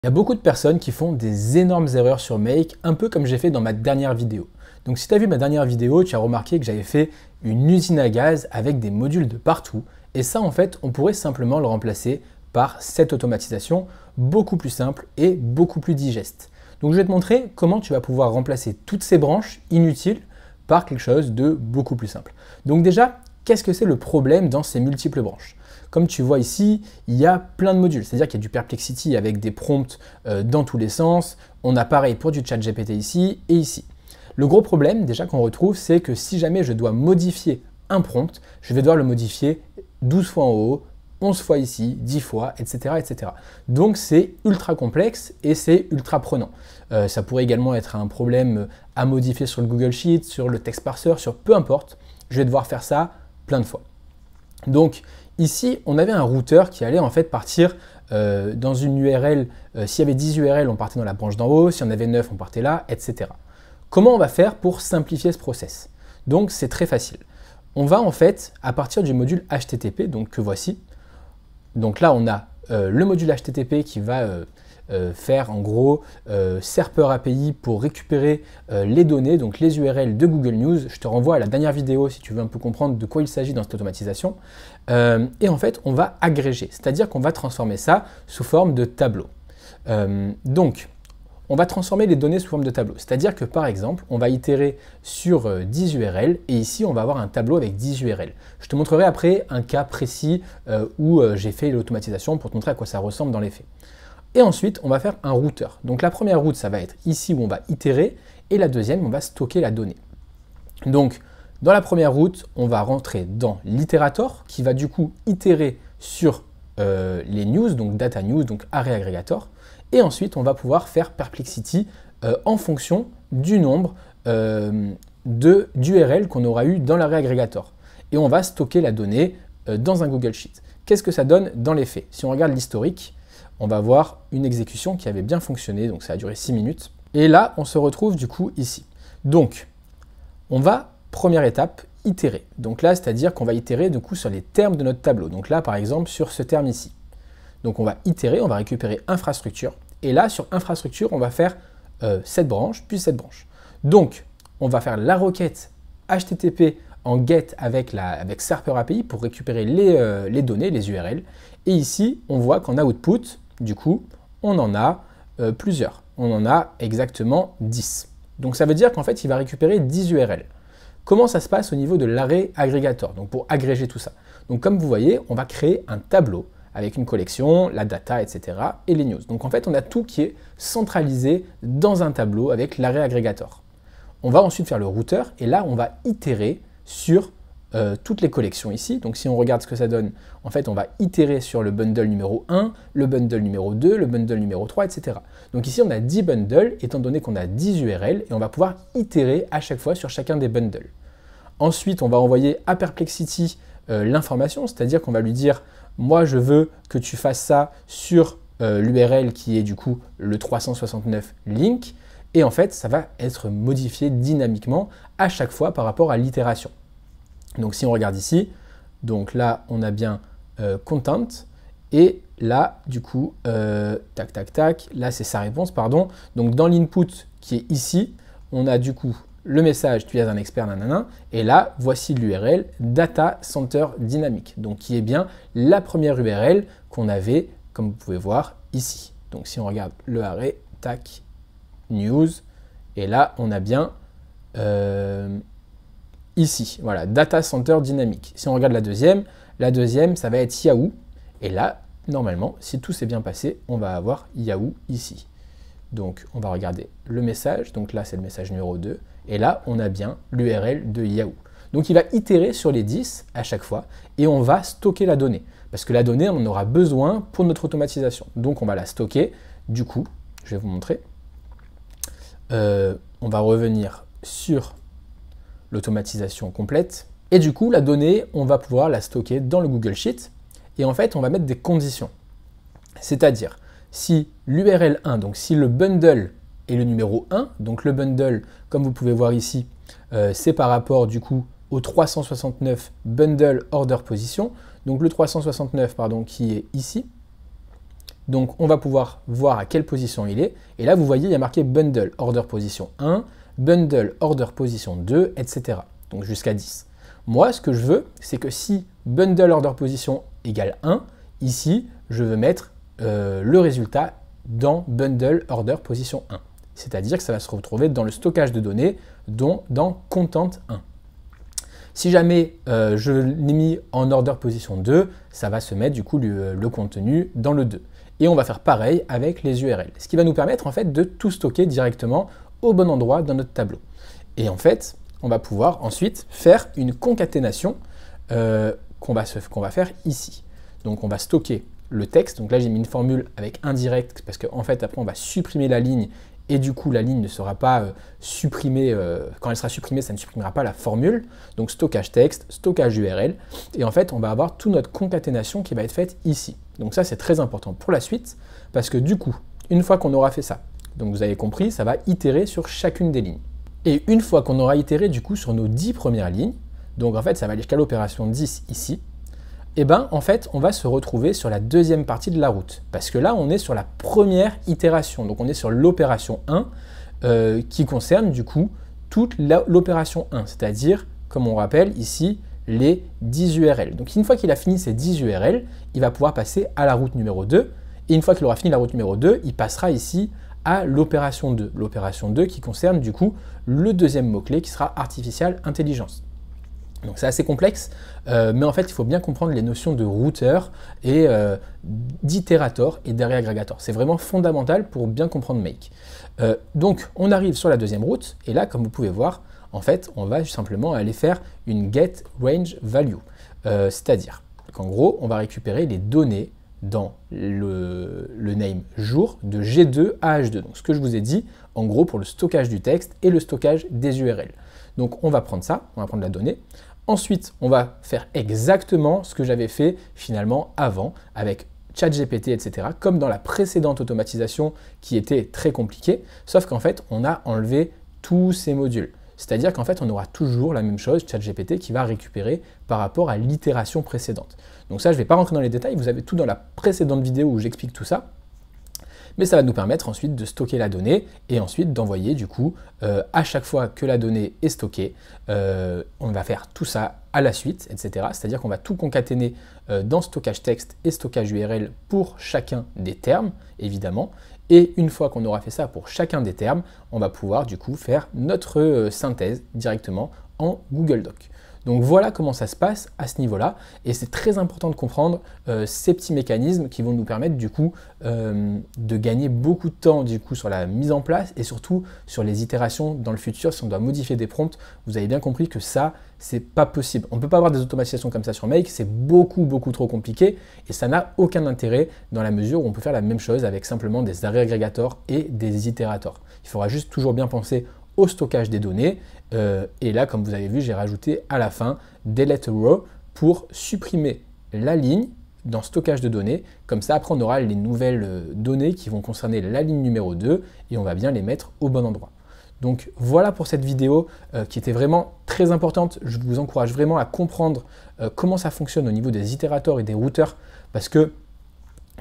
Il y a beaucoup de personnes qui font des énormes erreurs sur Make, un peu comme j'ai fait dans ma dernière vidéo. Donc si tu as vu ma dernière vidéo, tu as remarqué que j'avais fait une usine à gaz avec des modules de partout. Et ça, en fait, on pourrait simplement le remplacer par cette automatisation beaucoup plus simple et beaucoup plus digeste. Donc je vais te montrer comment tu vas pouvoir remplacer toutes ces branches inutiles par quelque chose de beaucoup plus simple. Donc déjà, qu'est-ce que c'est le problème dans ces multiples branches ? Comme tu vois ici, il y a plein de modules, c'est-à-dire qu'il y a du Perplexity avec des prompts dans tous les sens. On a pareil pour du ChatGPT ici et ici. Le gros problème déjà qu'on retrouve, c'est que si jamais je dois modifier un prompt, je vais devoir le modifier 12 fois en haut, 11 fois ici, 10 fois, etc. etc. Donc c'est ultra complexe et c'est ultra prenant. Ça pourrait également être un problème à modifier sur le Google Sheet, sur le text parser, sur peu importe. Je vais devoir faire ça plein de fois. Donc ici, on avait un routeur qui allait en fait partir dans une URL. S'il y avait 10 URL, on partait dans la branche d'en haut. S'il y en avait 9, on partait là, etc. Comment on va faire pour simplifier ce process? Donc c'est très facile. On va en fait, à partir du module HTTP, donc que voici. Donc là, on a le module HTTP qui va faire en gros Serper API pour récupérer les données, donc les URL de Google News. Je te renvoie à la dernière vidéo si tu veux un peu comprendre de quoi il s'agit dans cette automatisation. Et en fait, on va agréger, c'est-à-dire qu'on va transformer ça sous forme de tableau. Donc, on va transformer les données sous forme de tableau. C'est-à-dire que par exemple, on va itérer sur 10 URL et ici, on va avoir un tableau avec 10 URL. Je te montrerai après un cas précis où j'ai fait l'automatisation pour te montrer à quoi ça ressemble dans les faits. Et ensuite, on va faire un routeur. Donc la première route, ça va être ici où on va itérer et la deuxième, on va stocker la donnée. Donc dans la première route, on va rentrer dans l'itérator qui va du coup itérer sur les news, donc data news, donc array aggregator. Et ensuite, on va pouvoir faire Perplexity en fonction du nombre d'URL qu'on aura eu dans l'array aggregator. Et on va stocker la donnée dans un Google Sheet. Qu'est-ce que ça donne dans les faits? Si on regarde l'historique, on va voir une exécution qui avait bien fonctionné, donc ça a duré 6 minutes. Et là, on se retrouve du coup ici. Donc, on va, première étape, itérer. Donc là, c'est-à-dire qu'on va itérer du coup sur les termes de notre tableau. Donc là, par exemple, sur ce terme ici. Donc on va itérer, on va récupérer infrastructure. Et là, sur infrastructure, on va faire cette branche, puis cette branche. Donc, on va faire la requête HTTP en GET avec Serper API pour récupérer les données, les URL. Et ici, on voit qu'en output, du coup, on en a plusieurs. On en a exactement 10. Donc ça veut dire qu'en fait, il va récupérer 10 URL. Comment ça se passe au niveau de l'array aggregator, donc pour agréger tout ça? Donc comme vous voyez, on va créer un tableau avec une collection, la data, etc. et les news. Donc en fait, on a tout qui est centralisé dans un tableau avec l'array aggregator. On va ensuite faire le routeur et là, on va itérer sur toutes les collections ici. Donc si on regarde ce que ça donne, en fait, on va itérer sur le bundle numéro 1, le bundle numéro 2, le bundle numéro 3, etc. Donc ici, on a 10 bundles, étant donné qu'on a 10 URL, et on va pouvoir itérer à chaque fois sur chacun des bundles. Ensuite, on va envoyer à Perplexity l'information, c'est-à-dire qu'on va lui dire « Moi, je veux que tu fasses ça sur l'URL qui est du coup le 369 link », et en fait, ça va être modifié dynamiquement à chaque fois par rapport à l'itération. Donc si on regarde ici, donc là on a bien content et là du coup tac tac tac, là c'est sa réponse pardon. Donc dans l'input qui est ici, on a du coup le message tu es un expert nanana et là voici l'URL data center dynamique, donc qui est bien la première URL qu'on avait comme vous pouvez voir ici. Donc si on regarde le array tac news et là on a bien ici, voilà, Data Center Dynamique. Si on regarde la deuxième, ça va être Yahoo. Et là, normalement, si tout s'est bien passé, on va avoir Yahoo ici. Donc, on va regarder le message. Donc là, c'est le message numéro 2. Et là, on a bien l'URL de Yahoo. Donc, il va itérer sur les 10 à chaque fois. Et on va stocker la donnée. Parce que la donnée, on en aura besoin pour notre automatisation. Donc, on va la stocker. Du coup, je vais vous montrer. On va revenir sur l'automatisation complète. Et du coup, la donnée, on va pouvoir la stocker dans le Google Sheet. Et en fait, on va mettre des conditions. C'est-à-dire, si l'URL 1, donc si le bundle est le numéro 1, donc le bundle, comme vous pouvez voir ici, c'est par rapport du coup au 369 bundle order position. Donc le 369, pardon, qui est ici. Donc on va pouvoir voir à quelle position il est. Et là, vous voyez, il y a marqué bundle order position 1, bundle order position 2, etc. Donc jusqu'à 10. Moi, ce que je veux, c'est que si bundle order position égale 1, ici, je veux mettre le résultat dans bundle order position 1. C'est-à-dire que ça va se retrouver dans le stockage de données, dont dans content 1. Si jamais je l'ai mis en order position 2, ça va se mettre du coup le contenu dans le 2. Et on va faire pareil avec les URL. Ce qui va nous permettre en fait de tout stocker directement au bon endroit dans notre tableau. Et en fait, on va pouvoir ensuite faire une concaténation qu'on va faire ici. Donc on va stocker le texte. Donc là j'ai mis une formule avec indirect parce qu'en fait après on va supprimer la ligne et du coup la ligne ne sera pas supprimée, quand elle sera supprimée ça ne supprimera pas la formule. Donc stockage texte, stockage URL et en fait on va avoir toute notre concaténation qui va être faite ici. Donc ça c'est très important pour la suite parce que du coup une fois qu'on aura fait ça, donc vous avez compris, ça va itérer sur chacune des lignes. Et une fois qu'on aura itéré du coup sur nos 10 premières lignes, donc en fait ça va aller jusqu'à l'opération 10 ici, et bien en fait on va se retrouver sur la deuxième partie de la route. Parce que là on est sur la première itération, donc on est sur l'opération 1 qui concerne du coup toute l'opération 1, c'est-à-dire comme on rappelle ici les 10 URL. Donc une fois qu'il a fini ces 10 URL, il va pouvoir passer à la route numéro 2, et une fois qu'il aura fini la route numéro 2, il passera ici à l'opération 2. L'opération 2 qui concerne du coup le deuxième mot-clé qui sera artificial intelligence. Donc c'est assez complexe, mais en fait il faut bien comprendre les notions de routeur et d'itérator et d'array-aggregator. C'est vraiment fondamental pour bien comprendre Make. Donc on arrive sur la deuxième route, et là comme vous pouvez voir, en fait on va simplement aller faire une get range value. C'est-à-dire qu'en gros on va récupérer les données dans le name jour de G2 à H2. Donc ce que je vous ai dit, en gros pour le stockage du texte et le stockage des URL. Donc on va prendre ça, on va prendre la donnée. Ensuite, on va faire exactement ce que j'avais fait finalement avant avec ChatGPT, etc. Comme dans la précédente automatisation qui était très compliquée, sauf qu'en fait, on a enlevé tous ces modules. C'est-à-dire qu'en fait, on aura toujours la même chose, ChatGPT, qui va récupérer par rapport à l'itération précédente. Donc ça, je ne vais pas rentrer dans les détails, vous avez tout dans la précédente vidéo où j'explique tout ça. Mais ça va nous permettre ensuite de stocker la donnée et ensuite d'envoyer du coup à chaque fois que la donnée est stockée, on va faire tout ça à la suite, etc. C'est-à-dire qu'on va tout concaténer dans stockage texte et stockage URL pour chacun des termes, évidemment. Et une fois qu'on aura fait ça pour chacun des termes, on va pouvoir du coup faire notre synthèse directement en Google Doc. Donc voilà comment ça se passe à ce niveau-là, et c'est très important de comprendre ces petits mécanismes qui vont nous permettre du coup de gagner beaucoup de temps du coup sur la mise en place et surtout sur les itérations dans le futur. Si on doit modifier des prompts, vous avez bien compris que ça, c'est pas possible. On ne peut pas avoir des automatisations comme ça sur Make, c'est beaucoup trop compliqué et ça n'a aucun intérêt dans la mesure où on peut faire la même chose avec simplement des array aggregators et des itérators. Il faudra juste toujours bien penser au stockage des données. Et là, comme vous avez vu, j'ai rajouté à la fin delete row pour supprimer la ligne dans stockage de données. Comme ça, après, on aura les nouvelles données qui vont concerner la ligne numéro 2 et on va bien les mettre au bon endroit. Donc voilà pour cette vidéo qui était vraiment très importante. Je vous encourage vraiment à comprendre comment ça fonctionne au niveau des itérators et des routeurs parce que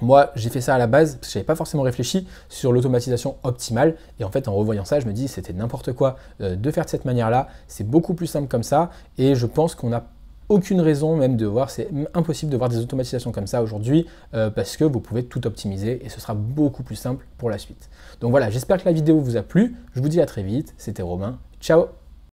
moi, j'ai fait ça à la base parce que je n'avais pas forcément réfléchi sur l'automatisation optimale. Et en fait, en revoyant ça, je me dis c'était n'importe quoi de faire de cette manière-là. C'est beaucoup plus simple comme ça. Et je pense qu'on n'a aucune raison même de voir, c'est impossible de voir des automatisations comme ça aujourd'hui parce que vous pouvez tout optimiser et ce sera beaucoup plus simple pour la suite. Donc voilà, j'espère que la vidéo vous a plu. Je vous dis à très vite. C'était Romain. Ciao!